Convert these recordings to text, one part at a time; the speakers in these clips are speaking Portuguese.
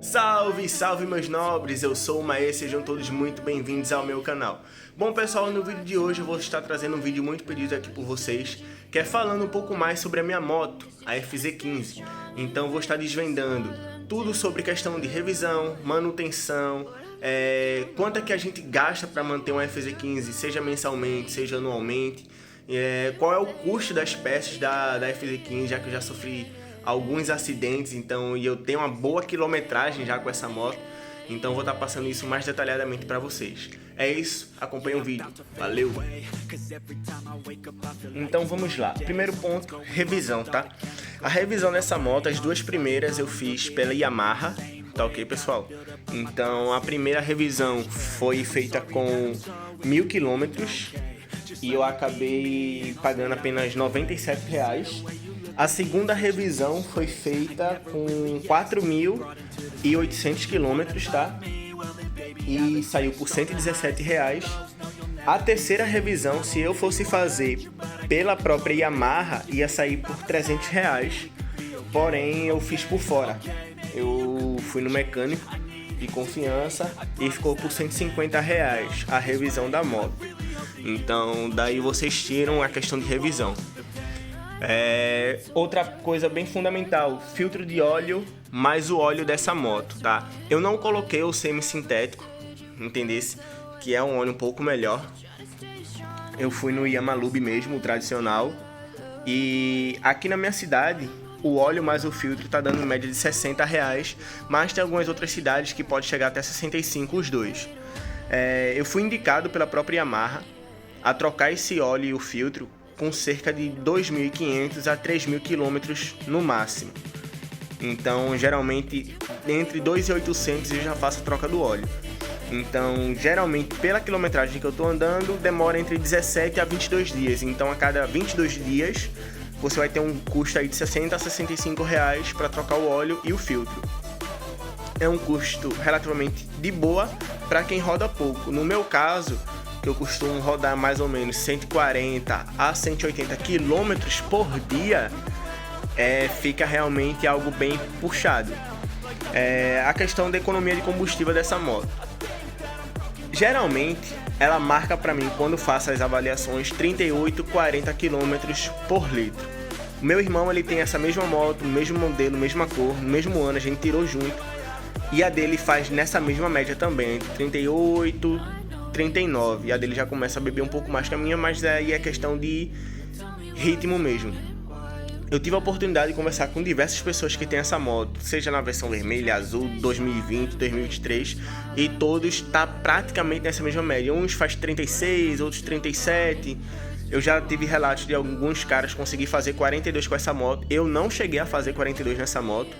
Salve, salve meus nobres, eu sou o Maê, sejam todos muito bem-vindos ao meu canal. Bom pessoal, no vídeo de hoje eu vou estar trazendo um vídeo muito pedido aqui por vocês, que é falando um pouco mais sobre a minha moto, a FZ15. Então eu vou estar desvendando tudo sobre questão de revisão, manutenção, quanto é que a gente gasta para manter uma FZ15, seja mensalmente, seja anualmente, qual é o custo das peças da FZ15, já que eu já sofri alguns acidentes, então, e eu tenho uma boa quilometragem já com essa moto, então vou estar passando isso mais detalhadamente para vocês. É isso, acompanha o vídeo, valeu! Então vamos lá, primeiro ponto, revisão, tá? A revisão dessa moto, as duas primeiras eu fiz pela Yamaha, tá ok pessoal? Então a primeira revisão foi feita com 1000 km e eu acabei pagando apenas R$97. A segunda revisão foi feita com 4.800 km, tá? E saiu por R$117. A terceira revisão, se eu fosse fazer pela própria Yamaha, ia sair por R$300. Porém, eu fiz por fora. Eu fui no mecânico de confiança e ficou por R$150 a revisão da moto. Então, daí vocês tiram a questão de revisão. Outra coisa bem fundamental, filtro de óleo mais o óleo dessa moto, tá? Eu não coloquei o semi-sintético, entendesse? Que é um óleo um pouco melhor. Eu fui no Yamalube mesmo, o tradicional. E aqui na minha cidade, o óleo mais o filtro tá dando em média de R$60, mas tem algumas outras cidades que pode chegar até 65 os dois. Eu fui indicado pela própria Yamaha a trocar esse óleo e o filtro com cerca de 2.500 a 3.000 km no máximo. Então, geralmente, entre 2.800 eu já faço a troca do óleo. Então, geralmente, pela quilometragem que eu estou andando, demora entre 17 a 22 dias. Então, a cada 22 dias, você vai ter um custo aí de 60 a 65 reais para trocar o óleo e o filtro. É um custo relativamente de boa para quem roda pouco. No meu caso, que eu costumo rodar mais ou menos 140 a 180 km por dia, fica realmente algo bem puxado. A questão da economia de combustível dessa moto. Geralmente, ela marca para mim, quando faço as avaliações, 38, 40 km por litro. O meu irmão, ele tem essa mesma moto, mesmo modelo, mesma cor, no mesmo ano, a gente tirou junto. E a dele faz nessa mesma média também, entre 38, 39. E a dele já começa a beber um pouco mais que a minha, mas aí é questão de ritmo mesmo. Eu tive a oportunidade de conversar com diversas pessoas que têm essa moto, seja na versão vermelha, azul, 2020, 2023, e todos tá praticamente nessa mesma média. Uns faz 36, outros 37. Eu já tive relatos de alguns caras conseguir fazer 42 com essa moto. Eu não cheguei a fazer 42 nessa moto.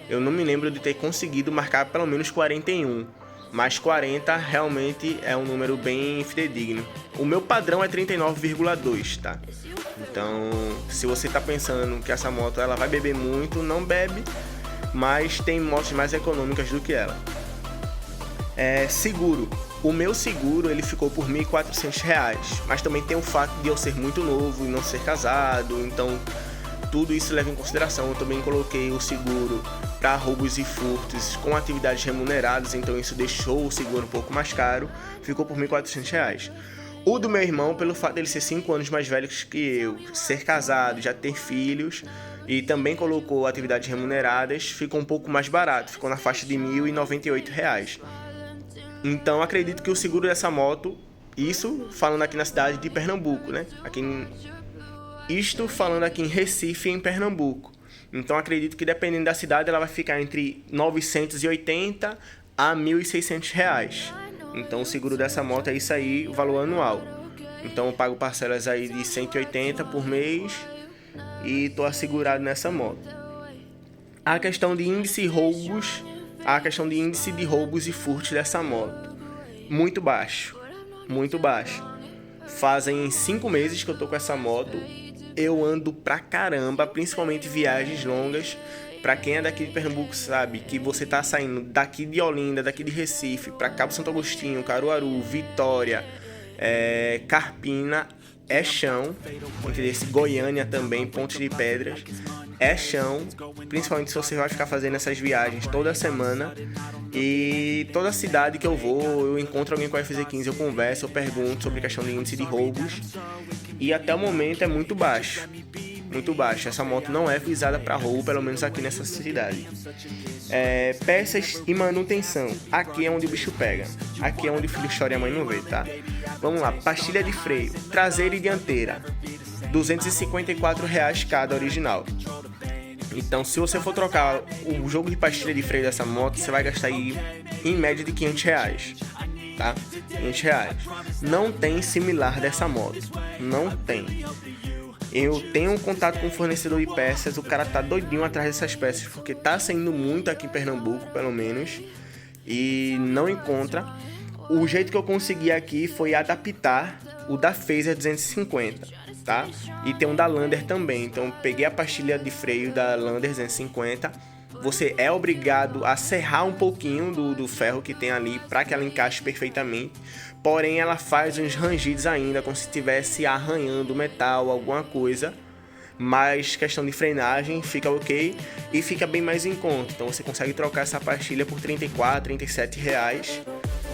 Eu não me lembro de ter conseguido marcar pelo menos 41. Mas 40 realmente é um número bem fidedigno. O meu padrão é 39,2, tá? Então, se você tá pensando que essa moto ela vai beber muito, não bebe, mas tem motos mais econômicas do que ela. Seguro. O meu seguro ele ficou por R$1.400, mas também tem o fato de eu ser muito novo e não ser casado, então tudo isso leva em consideração. Eu também coloquei o seguro para roubos e furtos com atividades remuneradas, então isso deixou o seguro um pouco mais caro, ficou por R$1.400. O do meu irmão, pelo fato dele ser 5 anos mais velho que eu, ser casado, já ter filhos e também colocou atividades remuneradas, ficou um pouco mais barato, ficou na faixa de R$1.098. Então acredito que o seguro dessa moto, isso falando aqui na cidade de Pernambuco, né? Isto falando aqui em Recife, em Pernambuco. Então acredito que dependendo da cidade ela vai ficar entre 980 a R$1.600. Então o seguro dessa moto é isso aí, o valor anual. Então eu pago parcelas aí de 180 por mês e tô assegurado nessa moto. A questão de índice de roubos e furtos dessa moto, muito baixo, muito baixo. Fazem 5 meses que eu tô com essa moto. Eu ando pra caramba, principalmente viagens longas. Pra quem é daqui de Pernambuco sabe que você tá saindo daqui de Olinda, daqui de Recife, pra Cabo Santo Agostinho, Caruaru, Vitória, Carpina, é chão, entendeu? Goiânia também, Pontes de Pedras. é chão, principalmente se você vai ficar fazendo essas viagens toda semana. E toda cidade que eu vou, eu encontro alguém com a FZ15, eu converso, eu pergunto sobre a questão de índice de roubos. E até o momento é muito baixo. Muito baixo. Essa moto não é visada para roubo, pelo menos aqui nessa cidade. Peças e manutenção. Aqui é onde o bicho pega. Aqui é onde o filho chora e a mãe não vê, tá? Vamos lá. Pastilha de freio, traseira e dianteira. R$254 cada original. Então, se você for trocar o jogo de pastilha de freio dessa moto, você vai gastar aí em média de R$500, tá? R$500. Não tem similar dessa moto. Não tem. Eu tenho um contato com o fornecedor de peças, o cara tá doidinho atrás dessas peças, porque tá saindo muito aqui em Pernambuco, pelo menos, e não encontra. O jeito que eu consegui aqui foi adaptar o da Phaser 250, tá? E tem um da Lander também, então peguei a pastilha de freio da Lander 250. Você é obrigado a serrar um pouquinho do ferro que tem ali para que ela encaixe perfeitamente. Porém, ela faz uns rangidos ainda, como se estivesse arranhando metal, alguma coisa. Mas questão de frenagem fica ok e fica bem mais em conta. Então você consegue trocar essa pastilha por R$34, R$37,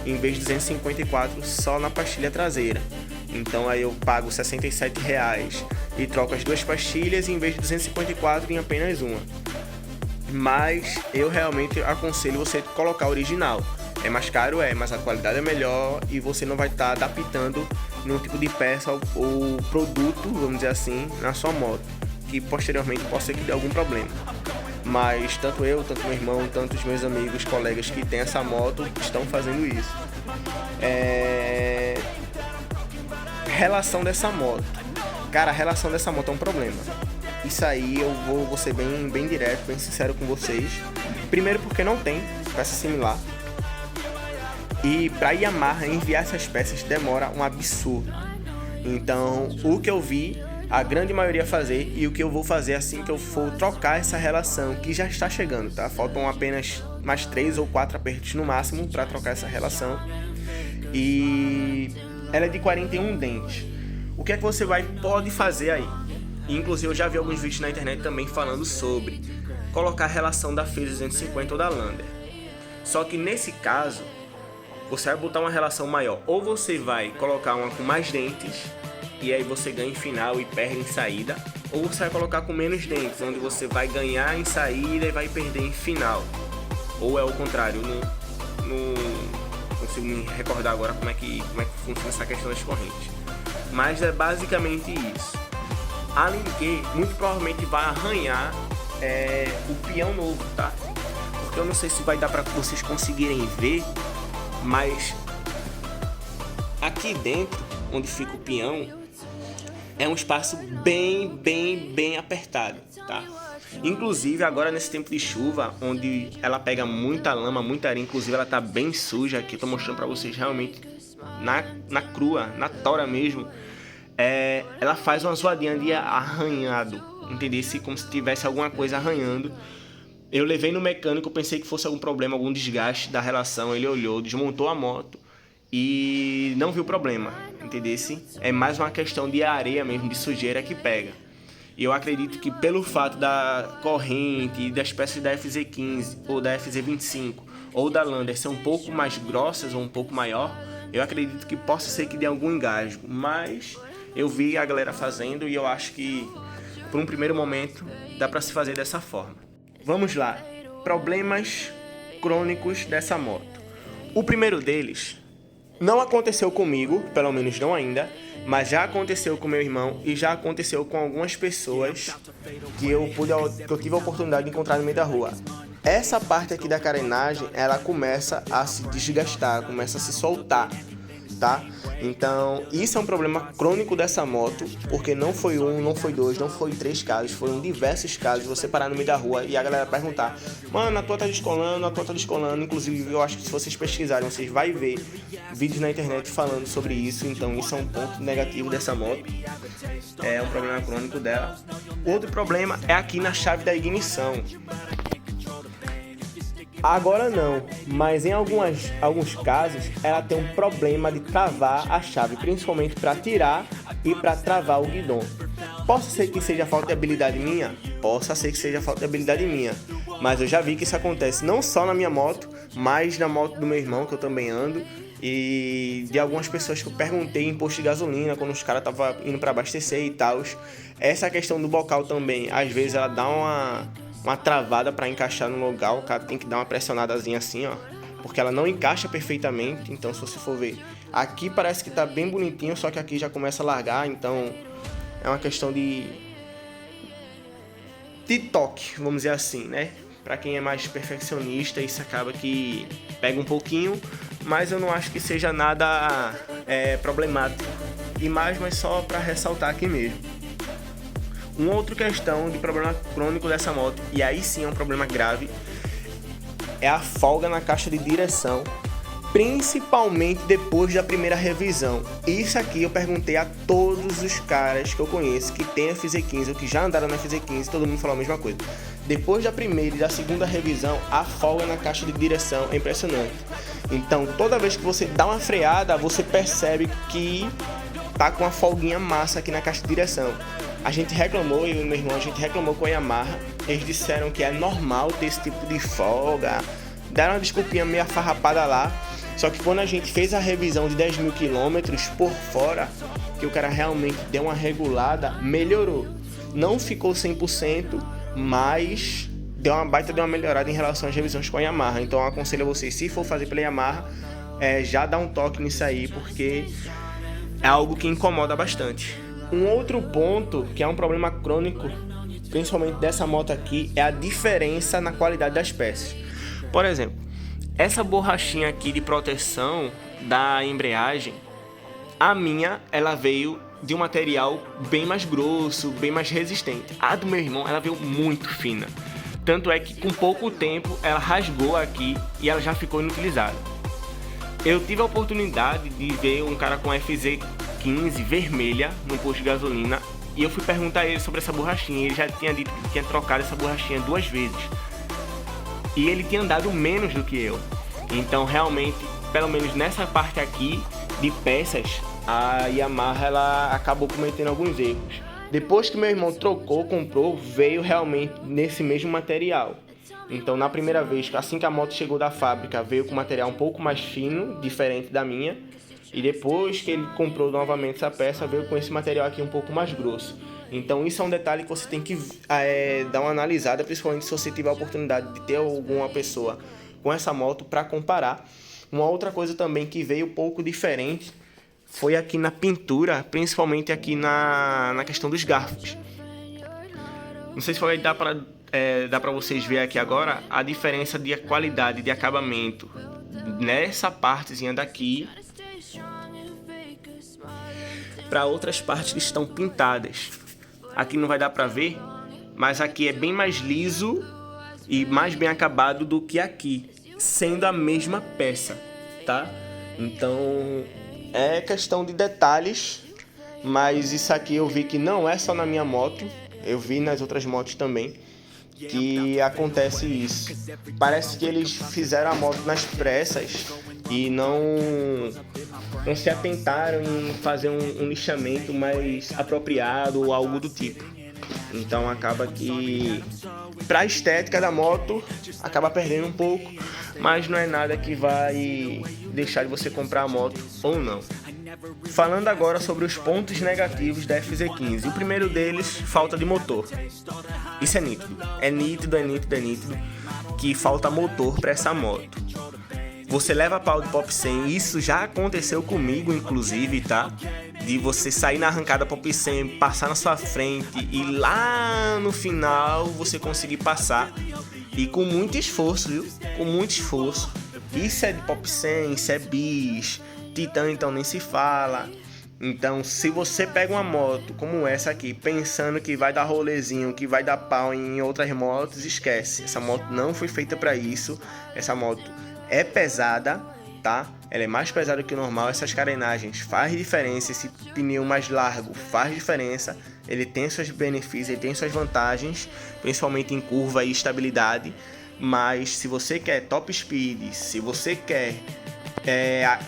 em vez de 254 só na pastilha traseira. Então aí eu pago R$67 e troco as duas pastilhas em vez de 254 em apenas uma. Mas eu realmente aconselho você colocar a original. É mais caro, mas a qualidade é melhor e você não vai estar adaptando nenhum tipo de peça ou produto, vamos dizer assim, na sua moto, que posteriormente possa ser que dê algum problema. Mas tanto eu, tanto meu irmão, tanto os meus amigos, colegas que têm essa moto estão fazendo isso. Relação dessa moto. Cara, a relação dessa moto é um problema. Isso aí eu vou ser bem direto, bem sincero com vocês. Primeiro porque não tem peça similar. E pra Yamaha enviar essas peças demora um absurdo. Então, o que eu vi a grande maioria fazer e o que eu vou fazer assim que eu for trocar essa relação, que já está chegando, tá? Faltam apenas mais 3 ou 4 apertos no máximo para trocar essa relação. E ela é de 41 dentes. O que é que você pode fazer aí? Inclusive eu já vi alguns vídeos na internet também falando sobre colocar a relação da Phaser 250 ou da Lander. Só que nesse caso, você vai botar uma relação maior. Ou você vai colocar uma com mais dentes, e aí você ganha em final e perde em saída. Ou você vai colocar com menos dentes, onde você vai ganhar em saída e vai perder em final. Ou é o contrário, não consigo me recordar agora como é que funciona essa questão das correntes. Mas é basicamente isso. Além de que, muito provavelmente vai arranhar o peão novo, tá? Porque eu não sei se vai dar para vocês conseguirem ver, mas aqui dentro, onde fica o peão, é um espaço bem apertado, tá? Inclusive agora nesse tempo de chuva, onde ela pega muita lama, muita areia, inclusive ela tá bem suja aqui, tô mostrando para vocês realmente na crua, na tora mesmo. Ela faz uma zoadinha de arranhado, entendeu? Como se tivesse alguma coisa arranhando. Eu levei no mecânico, pensei que fosse algum problema, algum desgaste da relação. Ele olhou, desmontou a moto e não viu problema, entendeu? É mais uma questão de areia mesmo, de sujeira que pega. E eu acredito que pelo fato da corrente e das peças da FZ15 ou da FZ25 ou da Lander ser um pouco mais grossas ou um pouco maior, eu acredito que possa ser que dê algum engasgo. Mas eu vi a galera fazendo e eu acho que por um primeiro momento dá para se fazer dessa forma. Vamos lá, problemas crônicos dessa moto. O primeiro deles não aconteceu comigo, pelo menos não ainda, mas já aconteceu com meu irmão e já aconteceu com algumas pessoas que eu tive a oportunidade de encontrar no meio da rua. Essa parte aqui da carenagem, ela começa a se desgastar, começa a se soltar, tá? Então, isso é um problema crônico dessa moto, porque não foi um, não foi dois, não foi 3 casos, foram diversos casos. Você parar no meio da rua e a galera perguntar: mano, a tua tá descolando, a tua tá descolando. Inclusive, eu acho que se vocês pesquisarem, vocês vão ver vídeos na internet falando sobre isso. Então, isso é um ponto negativo dessa moto. É um problema crônico dela. Outro problema é aqui na chave da ignição. Agora não, mas em alguns casos ela tem um problema de travar a chave, principalmente para tirar e para travar o guidão. Pode ser que seja falta de habilidade minha? Possa ser que seja falta de habilidade minha, mas eu já vi que isso acontece não só na minha moto, mas na moto do meu irmão, que eu também ando, e de algumas pessoas que eu perguntei em posto de gasolina, quando os caras estavam indo para abastecer e tal. Essa questão do bocal também, às vezes ela dá uma travada para encaixar no lugar, o cara tem que dar uma pressionadazinha assim, ó, porque ela não encaixa perfeitamente. Então, se você for ver, aqui parece que tá bem bonitinho, só que aqui já começa a largar, então é uma questão de toque, vamos dizer assim, né? Pra quem é mais perfeccionista, isso acaba que pega um pouquinho, mas eu não acho que seja nada problemático. E mais, mas só pra ressaltar aqui mesmo. Uma outra questão de problema crônico dessa moto, e aí sim é um problema grave, é a folga na caixa de direção, principalmente depois da primeira revisão. Isso aqui eu perguntei a todos os caras que eu conheço que tem FZ15 ou que já andaram na FZ15, todo mundo falou a mesma coisa. Depois da primeira e da segunda revisão, a folga na caixa de direção é impressionante. Então, toda vez que você dá uma freada, você percebe que tá com uma folguinha massa aqui na caixa de direção. A gente reclamou, eu e meu irmão, a gente reclamou com a Yamaha. Eles disseram que é normal ter esse tipo de folga. Deram uma desculpinha meio farrapada lá. Só que quando a gente fez a revisão de 10 mil quilômetros por fora, que o cara realmente deu uma regulada, melhorou. Não ficou 100%, mas deu uma melhorada em relação às revisões com a Yamaha. Então eu aconselho a vocês, se for fazer pela Yamaha, já dá um toque nisso aí, porque é algo que incomoda bastante. Um outro ponto, que é um problema crônico, principalmente dessa moto aqui, é a diferença na qualidade das peças. Por exemplo, essa borrachinha aqui de proteção da embreagem, a minha, ela veio de um material bem mais grosso, bem mais resistente. A do meu irmão, ela veio muito fina. Tanto é que com pouco tempo ela rasgou aqui e ela já ficou inutilizada. Eu tive a oportunidade de ver um cara com FZ15 vermelha no posto de gasolina e eu fui perguntar a ele sobre essa borrachinha. Ele já tinha dito que tinha trocado essa borrachinha 2 vezes. E ele tinha andado menos do que eu. Então realmente, pelo menos nessa parte aqui de peças, a Yamaha ela acabou cometendo alguns erros. Depois que meu irmão comprou, veio realmente nesse mesmo material. Então na primeira vez, assim que a moto chegou da fábrica, veio com material um pouco mais fino, diferente da minha. E depois que ele comprou novamente essa peça, veio com esse material aqui um pouco mais grosso. Então isso é um detalhe que você tem que dar uma analisada, principalmente se você tiver a oportunidade de ter alguma pessoa com essa moto para comparar. Uma outra coisa também que veio um pouco diferente foi aqui na pintura, principalmente aqui na questão dos garfos. Não sei se vai dar para vocês verem aqui agora a diferença de qualidade de acabamento nessa partezinha daqui para outras partes que estão pintadas. Aqui não vai dar para ver, mas aqui é bem mais liso e mais bem acabado do que aqui, sendo a mesma peça, tá? Então é questão de detalhes, mas isso aqui eu vi que não é só na minha moto, eu vi nas outras motos também que acontece isso. Parece que eles fizeram a moto nas pressas e não se atentaram em fazer um lixamento mais apropriado ou algo do tipo. Então acaba que para a estética da moto acaba perdendo um pouco, mas não é nada que vai deixar de você comprar a moto ou não. Falando agora sobre os pontos negativos da FZ15. O primeiro deles, falta de motor. Isso é nítido. É nítido que falta motor para essa moto. Você leva pau de Pop 100, isso já aconteceu comigo inclusive, tá? De você sair na arrancada Pop 100, passar na sua frente e lá no final você conseguir passar. E com muito esforço, viu? Com muito esforço. Isso é de Pop 100, isso é bis. Titan então nem se fala. Então se você pega uma moto como essa aqui, pensando que vai dar rolezinho, que vai dar pau em outras motos, esquece. Essa moto não foi feita para isso. Essa moto é pesada, tá? Ela é mais pesada que o normal. Essas carenagens faz diferença. Esse pneu mais largo faz diferença. Ele tem seus benefícios, ele tem suas vantagens, principalmente em curva e estabilidade. Mas se você quer top speed, se você quer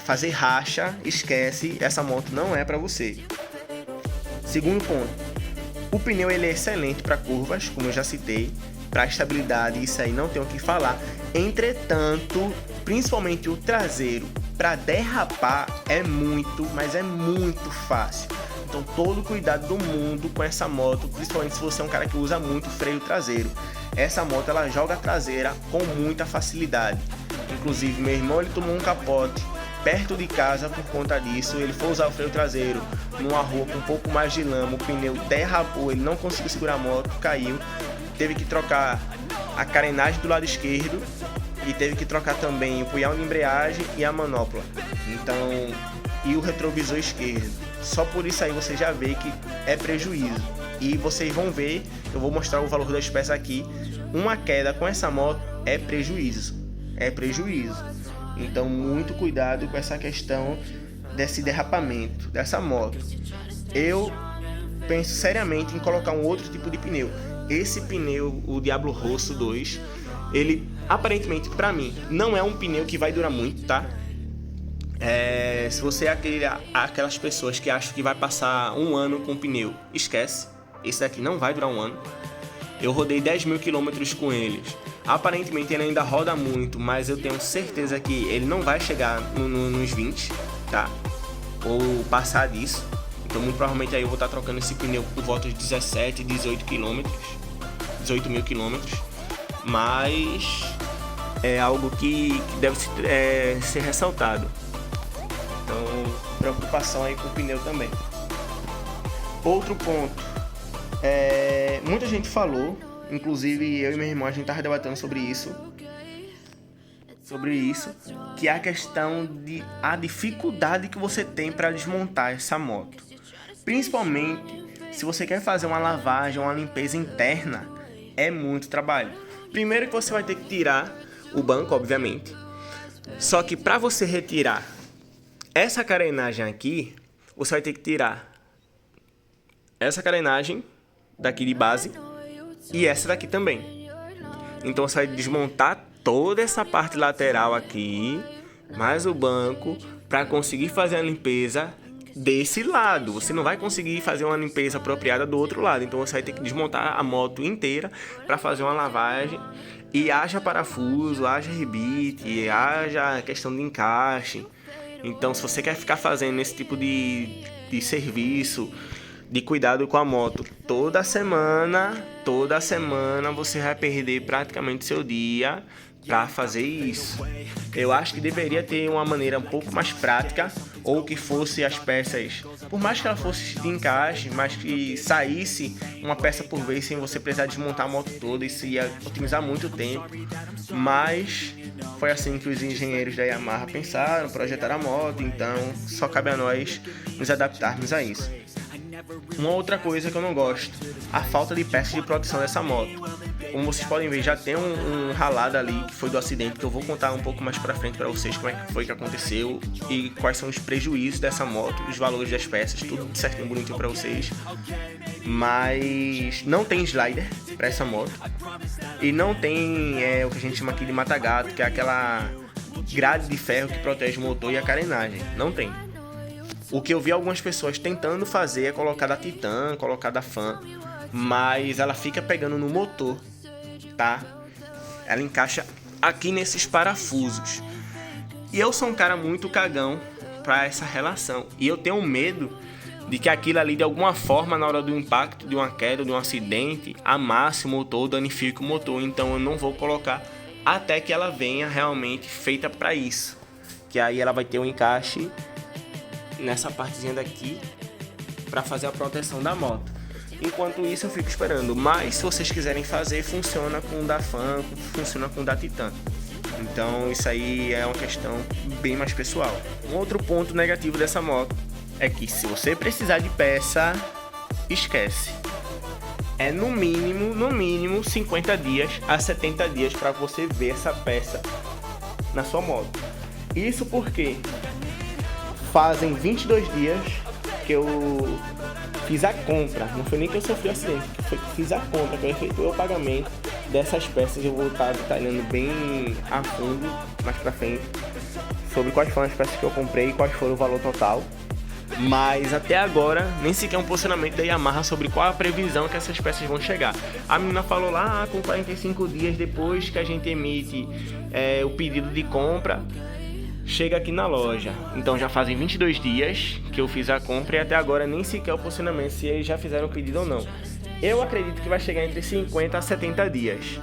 fazer racha, esquece, essa moto não é para você. Segundo ponto, O pneu ele é excelente para curvas, como eu já citei, para estabilidade, isso aí não tenho o que falar. Entretanto, principalmente o traseiro, para derrapar é muito, mas é muito fácil. Então todo cuidado do mundo com essa moto, principalmente se você é um cara que usa muito freio traseiro. Essa moto ela joga a traseira com muita facilidade. Inclusive meu irmão ele tomou um capote perto de casa por conta disso. Ele foi usar o freio traseiro numa rua com um pouco mais de lama, o pneu derrapou, ele não conseguiu segurar a moto, caiu. Teve que trocar a carenagem do lado esquerdo e teve que trocar também o punhal de embreagem e a manopla. Então, e o retrovisor esquerdo. Só por isso aí você já vê que é prejuízo. E vocês vão ver, eu vou mostrar o valor das peças aqui. Uma queda com essa moto é prejuízo. É prejuízo. Então, muito cuidado com essa questão desse derrapamento dessa moto. Eu penso seriamente em colocar um outro tipo de pneu. Esse pneu, o Diablo Rosso 2, ele aparentemente para mim não é um pneu que vai durar muito, tá? Se você é aquelas pessoas que acham que vai passar um ano com o pneu, esquece. Esse daqui não vai durar um ano. Eu rodei 10.000 km com eles. Aparentemente ele ainda roda muito, mas eu tenho certeza que ele não vai chegar nos 20, tá? Ou passar disso. Então muito provavelmente aí eu vou estar trocando esse pneu por volta de 17, 18 mil quilômetros. Mas é algo que deve ser ressaltado. Então, preocupação aí com o pneu também. Outro ponto, muita gente falou, inclusive eu e meu irmão a gente estava debatendo sobre isso, que é a questão a dificuldade que você tem para desmontar essa moto. Principalmente se você quer fazer uma lavagem, uma limpeza interna, é muito trabalho. Primeiro que você vai ter que tirar o banco, obviamente. Só que para você retirar essa carenagem aqui, você vai ter que tirar essa carenagem daqui de base e essa daqui também. Então você vai desmontar toda essa parte lateral aqui, mais o banco, para conseguir fazer a limpeza desse lado. Você não vai conseguir fazer uma limpeza apropriada do outro lado. Então você vai ter que desmontar a moto inteira para fazer uma lavagem. E haja parafuso, haja rebite, haja questão de encaixe. Então se você quer ficar fazendo esse tipo de serviço, de cuidado com a moto toda semana você vai perder praticamente seu dia para fazer isso. Eu acho que deveria ter uma maneira um pouco mais prática, ou que fosse as peças, por mais que ela fosse de encaixe, mas que saísse uma peça por vez sem você precisar desmontar a moto toda. Isso ia otimizar muito tempo, mas foi assim que os engenheiros da Yamaha pensaram, projetaram a moto, então só cabe a nós nos adaptarmos a isso. Uma outra coisa que eu não gosto, a falta de peças de proteção dessa moto. Como vocês podem ver, já tem um ralado ali que foi do acidente, que eu vou contar um pouco mais pra frente pra vocês como é que foi que aconteceu e quais são os prejuízos dessa moto, os valores das peças, tudo certinho, bonitinho pra vocês. Mas não tem slider pra essa moto e não tem o que a gente chama aqui de mata-gato, que é aquela grade de ferro que protege o motor e a carenagem. Não tem. O que eu vi algumas pessoas tentando fazer é colocar da Titan, colocar da Fan, mas ela fica pegando no motor, tá? Ela encaixa aqui nesses parafusos. E eu sou um cara muito cagão para essa relação. E eu tenho medo de que aquilo ali, de alguma forma, na hora do impacto, de uma queda, de um acidente, amasse o motor, danifique o motor. Então eu não vou colocar até que ela venha realmente feita para isso. Que aí ela vai ter um encaixe nessa partezinha daqui para fazer a proteção da moto. Enquanto isso eu fico esperando, mas se vocês quiserem fazer, funciona com o da Fan, funciona com o da Titan. Então isso aí é uma questão bem mais pessoal. Um outro ponto negativo dessa moto é que se você precisar de peça, esquece. É no mínimo 50 dias a 70 dias para você ver essa peça na sua moto. Isso porque fazem 22 dias que eu fiz a compra, não foi nem que eu sofri um acidente, foi que fiz a compra, que eu efetuei o pagamento dessas peças. Eu vou estar detalhando bem a fundo mais pra frente sobre quais foram as peças que eu comprei e quais foram o valor total. Mas até agora, nem sequer um posicionamento da Yamaha sobre qual a previsão que essas peças vão chegar. A menina falou lá, com 45 dias depois que a gente emite o pedido de compra, chega aqui na loja. Então já fazem 22 dias que eu fiz a compra e até agora nem sequer o posicionamento se eles já fizeram o pedido ou não. Eu acredito que vai chegar entre 50 a 70 dias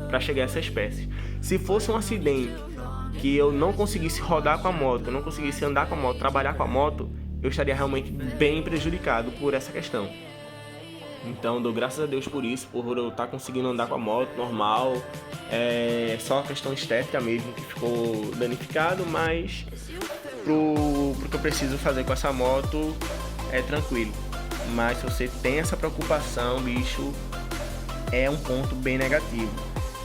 para chegar essas peças. Se fosse um acidente que eu não conseguisse rodar com a moto, que eu não conseguisse andar com a moto, trabalhar com a moto, eu estaria realmente bem prejudicado por essa questão. Então dou graças a Deus por isso, por eu estar conseguindo andar com a moto normal. É só a questão estética mesmo que ficou danificado, mas pro que eu preciso fazer com essa moto é tranquilo. Mas se você tem essa preocupação, bicho, é um ponto bem negativo.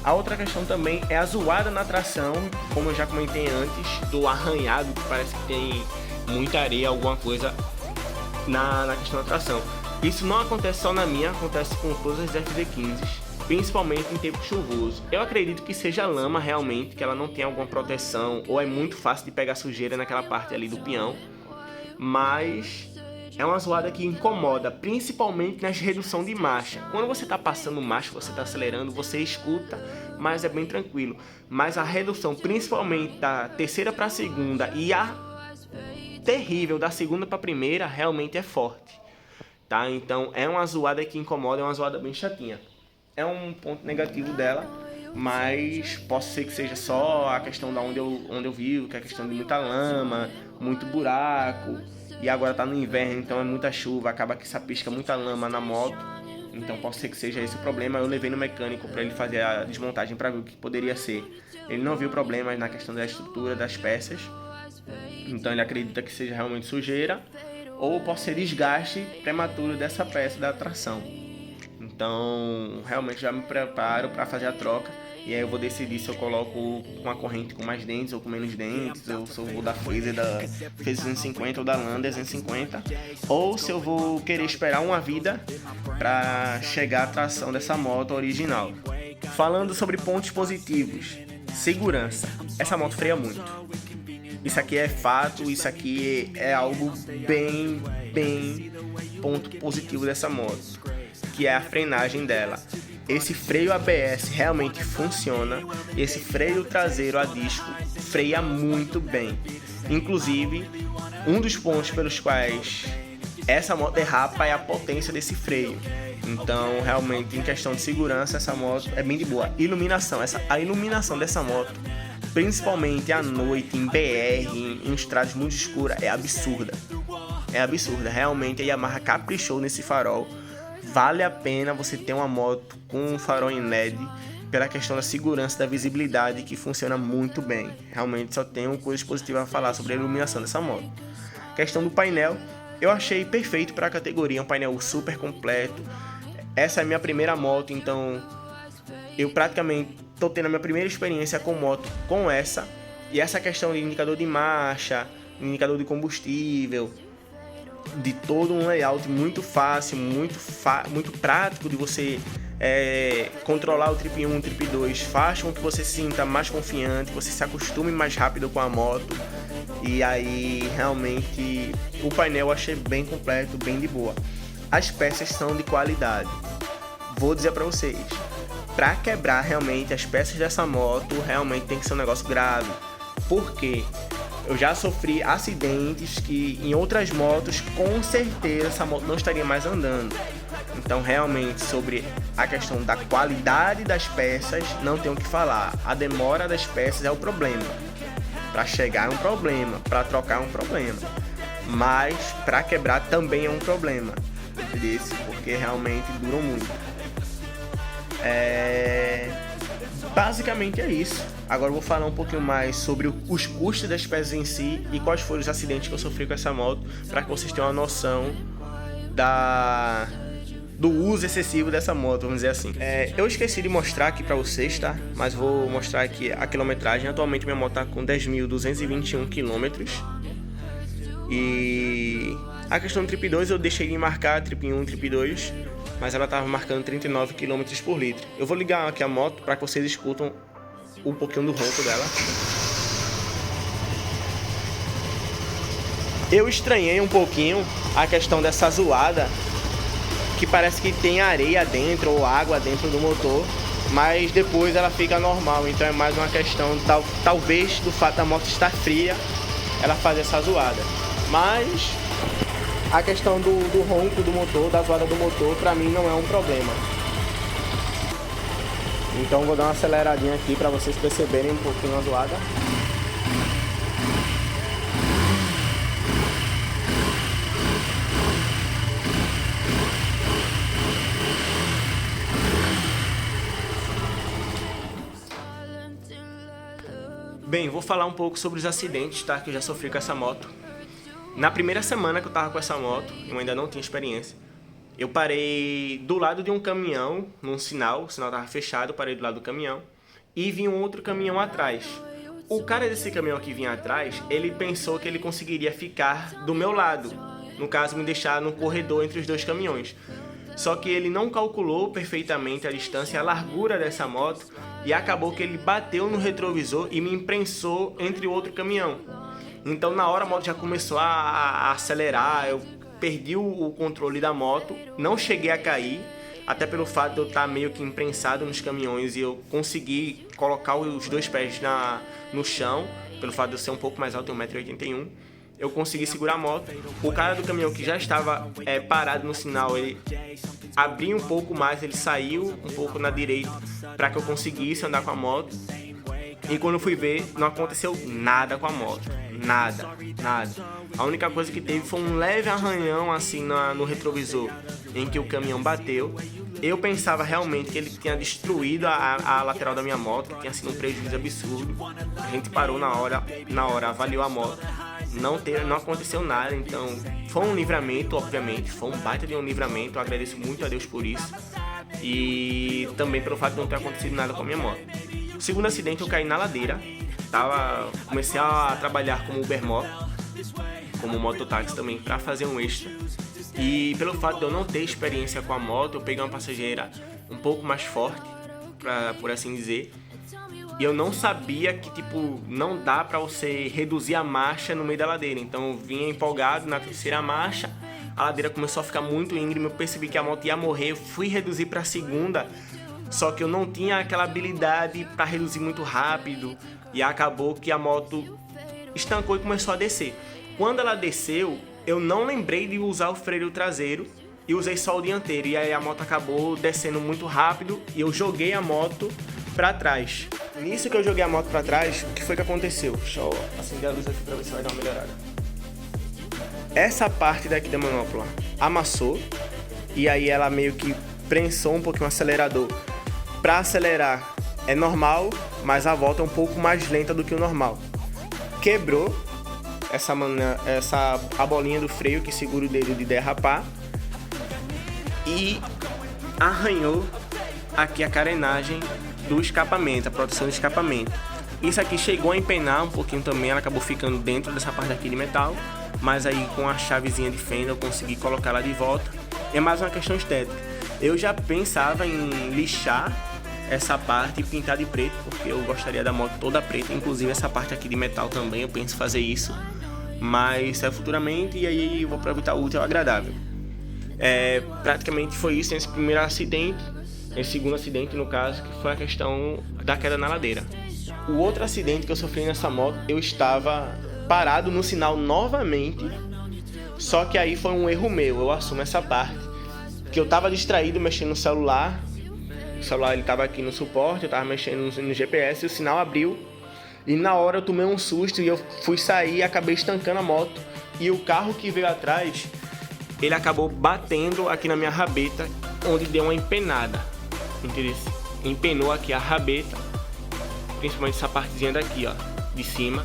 A outra questão também é a zoada na tração, como eu já comentei antes, do arranhado, que parece que tem muita areia, alguma coisa na questão da tração. Isso não acontece só na minha, acontece com todas as FZ15s, principalmente em tempo chuvoso. Eu acredito que seja lama realmente, que ela não tem alguma proteção, ou é muito fácil de pegar sujeira naquela parte ali do pinhão, mas é uma zoada que incomoda, principalmente nas redução de marcha. Quando você está passando marcha, você está acelerando, você escuta, mas é bem tranquilo. Mas a redução, principalmente da terceira para a segunda e a terrível da segunda para a primeira, realmente é forte. Tá? Então é uma zoada que incomoda, é uma zoada bem chatinha. É um ponto negativo dela, mas posso ser que seja só a questão da onde eu vivo, que é a questão de muita lama, muito buraco. E agora tá no inverno, então é muita chuva, acaba que sapisca muita lama na moto. Então pode ser que seja esse o problema. Eu levei no mecânico para ele fazer a desmontagem para ver o que poderia ser. Ele não viu problemas na questão da estrutura das peças, então ele acredita que seja realmente sujeira ou pode ser desgaste prematuro dessa peça da tração. Então realmente já me preparo para fazer a troca. E aí eu vou decidir se eu coloco uma corrente com mais dentes ou com menos dentes, ou se eu vou da Phaser 250 ou da Lander 250, ou se eu vou querer esperar uma vida para chegar à tração dessa moto original. Falando sobre pontos positivos, segurança. Essa moto freia muito. Isso aqui é fato, isso aqui é algo bem ponto positivo dessa moto, que é a frenagem dela. Esse freio ABS realmente funciona, e esse freio traseiro a disco freia muito bem. Inclusive, um dos pontos pelos quais essa moto derrapa é a potência desse freio. Então, realmente, em questão de segurança, essa moto é bem de boa. Iluminação, a iluminação dessa moto, principalmente à noite, em BR, em estradas muito escuras, é absurda. É absurda, realmente a Yamaha caprichou nesse farol. Vale a pena você ter uma moto com um farol em LED pela questão da segurança, da visibilidade, que funciona muito bem. Realmente só tenho coisas positivas a falar sobre a iluminação dessa moto. Questão do painel, eu achei perfeito para a categoria, um painel super completo. Essa é a minha primeira moto, então eu praticamente estou tendo a minha primeira experiência com moto com essa. E essa questão de indicador de marcha, indicador de combustível, de todo um layout muito fácil, muito prático de você controlar o Trip 1 e o Trip 2, faz com que você se sinta mais confiante, você se acostume mais rápido com a moto. E aí realmente o painel eu achei bem completo, bem de boa. As peças são de qualidade. Vou dizer para vocês, para quebrar realmente as peças dessa moto, realmente tem que ser um negócio grave. Por quê? Eu já sofri acidentes que em outras motos, com certeza, essa moto não estaria mais andando. Então, realmente, sobre a questão da qualidade das peças, não tenho o que falar. A demora das peças é o problema. Para chegar é um problema, para trocar é um problema. Mas, para quebrar também é um problema. Desse, porque realmente duram muito. Basicamente é isso. Agora eu vou falar um pouquinho mais sobre os custos das peças em si e quais foram os acidentes que eu sofri com essa moto, para que vocês tenham uma noção do uso excessivo dessa moto, vamos dizer assim. Eu esqueci de mostrar aqui para vocês, tá? Mas vou mostrar aqui a quilometragem. Atualmente minha moto tá com 10.221 km. E a questão do Trip 2 eu deixei de marcar Trip 1 e Trip 2, mas ela estava marcando 39 km por litro. Eu vou ligar aqui a moto para que vocês escutam um pouquinho do ronco dela. Eu estranhei um pouquinho a questão dessa zoada, que parece que tem areia dentro ou água dentro do motor, mas depois ela fica normal, então é mais uma questão talvez do fato da moto estar fria, ela faz essa zoada. Mas a questão do ronco do motor, da zoada do motor, pra mim não é um problema. Então vou dar uma aceleradinha aqui pra vocês perceberem um pouquinho a zoada. Bem, vou falar um pouco sobre os acidentes, tá, que eu já sofri com essa moto. Na primeira semana que eu tava com essa moto, eu ainda não tinha experiência, eu parei do lado de um caminhão, num sinal, o sinal tava fechado, eu parei do lado do caminhão, e vinha um outro caminhão atrás. O cara desse caminhão que vinha atrás, ele pensou que ele conseguiria ficar do meu lado, no caso, me deixar no corredor entre os dois caminhões. Só que ele não calculou perfeitamente a distância, a largura dessa moto, e acabou que ele bateu no retrovisor e me imprensou entre o outro caminhão. Então na hora a moto já começou a acelerar, eu perdi o controle da moto, não cheguei a cair, até pelo fato de eu estar meio que imprensado nos caminhões e eu consegui colocar os dois pés no chão, pelo fato de eu ser um pouco mais alto, 1,81 m. Eu consegui segurar a moto. O cara do caminhão que já estava parado no sinal, ele abriu um pouco mais, ele saiu um pouco na direita para que eu conseguisse andar com a moto. E quando eu fui ver, não aconteceu nada com a moto. Nada. A única coisa que teve foi um leve arranhão assim no retrovisor em que o caminhão bateu. Eu pensava realmente que ele tinha destruído a lateral da minha moto, que tinha sido um prejuízo absurdo. A gente parou na hora avaliou a moto. Não aconteceu nada, então foi um livramento, obviamente, foi um baita de um livramento, eu agradeço muito a Deus por isso e também pelo fato de não ter acontecido nada com a minha moto. O segundo acidente, eu caí na ladeira, comecei a trabalhar como Ubermoto, como mototáxi também, para fazer um extra, e pelo fato de eu não ter experiência com a moto, eu peguei uma passageira um pouco mais forte, por assim dizer. E eu não sabia que, não dá pra você reduzir a marcha no meio da ladeira. Então eu vinha empolgado na terceira marcha, a ladeira começou a ficar muito íngreme, eu percebi que a moto ia morrer, eu fui reduzir pra segunda, só que eu não tinha aquela habilidade pra reduzir muito rápido, e acabou que a moto estancou e começou a descer. Quando ela desceu, eu não lembrei de usar o freio traseiro, e usei só o dianteiro, e aí a moto acabou descendo muito rápido, e eu joguei a moto pra trás. Nisso que eu joguei a moto pra trás, o que foi que aconteceu? Deixa eu acender a luz aqui pra ver se vai dar uma melhorada. Essa parte daqui da manopla amassou, e aí ela meio que prensou um pouquinho o acelerador. Pra acelerar é normal, mas a volta é um pouco mais lenta do que o normal. Quebrou a bolinha do freio que segura o dedo de derrapar, e arranhou aqui a carenagem do escapamento, a proteção do escapamento. Isso aqui chegou a empenar um pouquinho também, ela acabou ficando dentro dessa parte aqui de metal, mas aí com a chavezinha de fenda eu consegui colocar ela de volta. É mais uma questão estética. Eu já pensava em lixar essa parte e pintar de preto, porque eu gostaria da moto toda preta, inclusive essa parte aqui de metal também, eu penso fazer isso, mas é futuramente, e aí eu vou aproveitar o útil ao agradável. Praticamente foi isso nesse primeiro acidente. Esse segundo acidente, no caso, que foi a questão da queda na ladeira. O outro acidente que eu sofri nessa moto, eu estava parado no sinal novamente, só que aí foi um erro meu, eu assumo essa parte, que eu estava distraído mexendo no celular, o celular ele estava aqui no suporte, eu estava mexendo no GPS e o sinal abriu, e na hora eu tomei um susto e eu fui sair e acabei estancando a moto, e o carro que veio atrás, ele acabou batendo aqui na minha rabeta, onde deu uma empenada. Entendeu? Empenou aqui a rabeta, principalmente essa partezinha daqui, ó, de cima.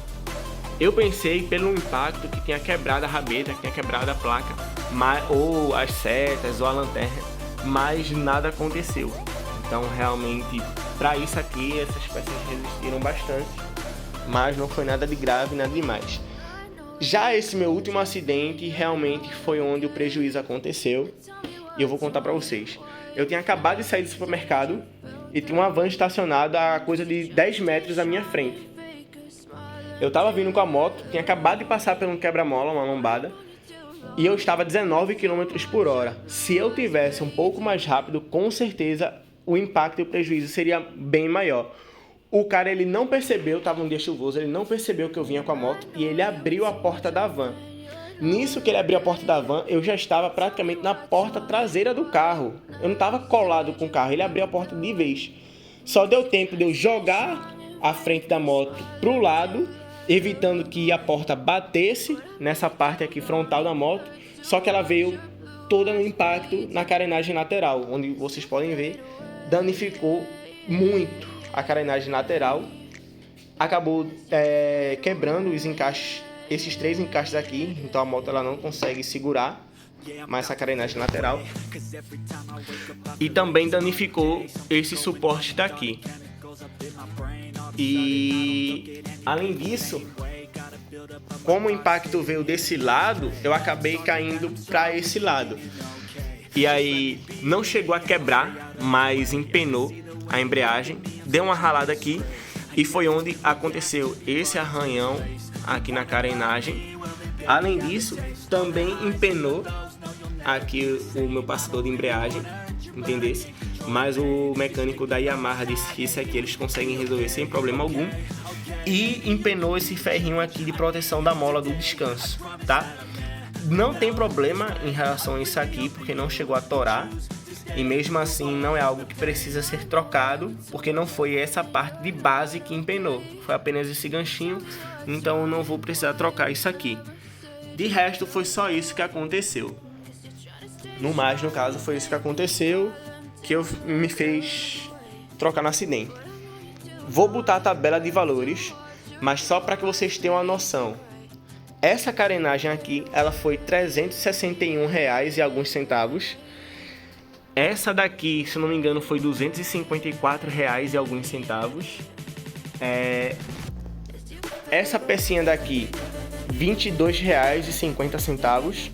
Eu pensei pelo impacto que tinha quebrado a rabeta, que tinha quebrado a placa, ou as setas, ou a lanterna, mas nada aconteceu. Então realmente, para isso aqui, essas peças resistiram bastante, mas não foi nada de grave, nada demais. Já esse meu último acidente, realmente foi onde o prejuízo aconteceu, e eu vou contar para vocês. Eu tinha acabado de sair do supermercado e tinha uma van estacionada a coisa de 10 metros à minha frente. Eu tava vindo com a moto, tinha acabado de passar por um quebra-mola, uma lombada, e eu estava a 19 km por hora. Se eu tivesse um pouco mais rápido, com certeza o impacto e o prejuízo seria bem maior. O cara, ele não percebeu, estava um dia chuvoso, ele não percebeu que eu vinha com a moto e ele abriu a porta da van. Nisso que ele abriu a porta da van, eu já estava praticamente na porta traseira do carro. Eu não estava colado com o carro, ele abriu a porta de vez. Só deu tempo de eu jogar a frente da moto pro lado, evitando que a porta batesse nessa parte aqui frontal da moto. Só que ela veio toda no impacto na carenagem lateral, onde vocês podem ver, danificou muito a carenagem lateral. Acabou quebrando os encaixes, esses 3 encaixes aqui, então a moto ela não consegue segurar mais essa carenagem lateral. E também danificou esse suporte daqui. E além disso, como o impacto veio desse lado, eu acabei caindo para esse lado. E aí não chegou a quebrar, mas empenou a embreagem, deu uma ralada aqui e foi onde aconteceu esse arranhão aqui na carenagem. Além disso, também empenou aqui o meu passador de embreagem, entendesse? Mas o mecânico da Yamaha disse que isso aqui eles conseguem resolver sem problema algum. E empenou esse ferrinho aqui de proteção da mola do descanso, tá? Não tem problema em relação a isso aqui, porque não chegou a torar. E mesmo assim não é algo que precisa ser trocado, porque não foi essa parte de base que empenou. Foi apenas esse ganchinho, então eu não vou precisar trocar isso aqui. De resto foi só isso que aconteceu. No mais, no caso, foi isso que aconteceu, que me fez trocar no acidente. Vou botar a tabela de valores, mas só para que vocês tenham uma noção. Essa carenagem aqui, ela foi R$ 361 e alguns centavos. Essa daqui, se não me engano, foi R$ 254 e alguns centavos. Essa pecinha daqui, R$ 22,50.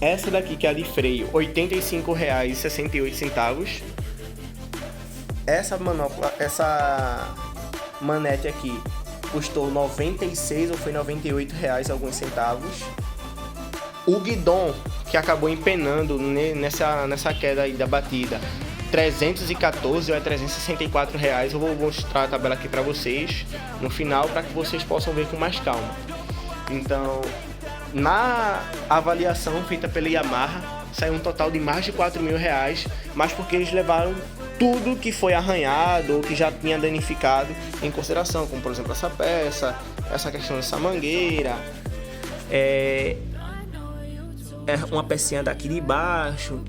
Essa daqui, que é a de freio, R$ 85,68. Essa manopla, essa manete aqui custou R$ 96 ou foi R$ 98 alguns centavos. O guidon, que acabou empenando nessa queda aí da batida, R$ 314 ou R$ 364. Eu vou mostrar a tabela aqui para vocês no final, para que vocês possam ver com mais calma. Então, na avaliação feita pela Yamaha, saiu um total de mais de R$ 4.000, mas porque eles levaram tudo que foi arranhado ou que já tinha danificado em consideração, como por exemplo essa peça, essa questão dessa mangueira, uma pecinha daqui de baixo.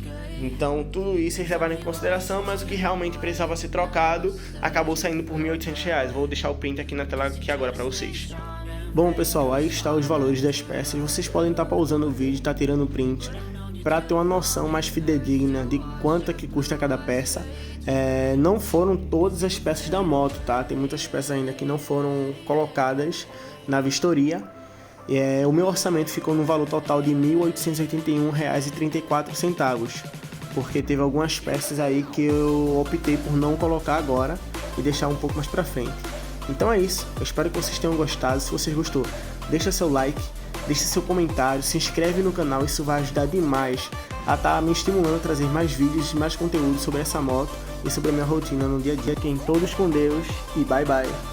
Então tudo isso eles levaram em consideração, mas o que realmente precisava ser trocado acabou saindo por R$ 1.800. Vou deixar o print aqui na tela aqui agora para vocês. Bom pessoal, aí está os valores das peças. Vocês podem estar pausando o vídeo, estar tirando o print para ter uma noção mais fidedigna de quanto é que custa cada peça. Não foram todas as peças da moto, tá? Tem muitas peças ainda que não foram colocadas na vistoria. O meu orçamento ficou no valor total de R$ 1.881,34, porque teve algumas peças aí que eu optei por não colocar agora e deixar um pouco mais para frente. Então é isso, eu espero que vocês tenham gostado. Se vocês gostou, deixa seu like, deixa seu comentário, se inscreve no canal, isso vai ajudar demais a estar me estimulando a trazer mais vídeos, mais conteúdo sobre essa moto e sobre a minha rotina no dia a dia. Fiquem todos com Deus e bye bye!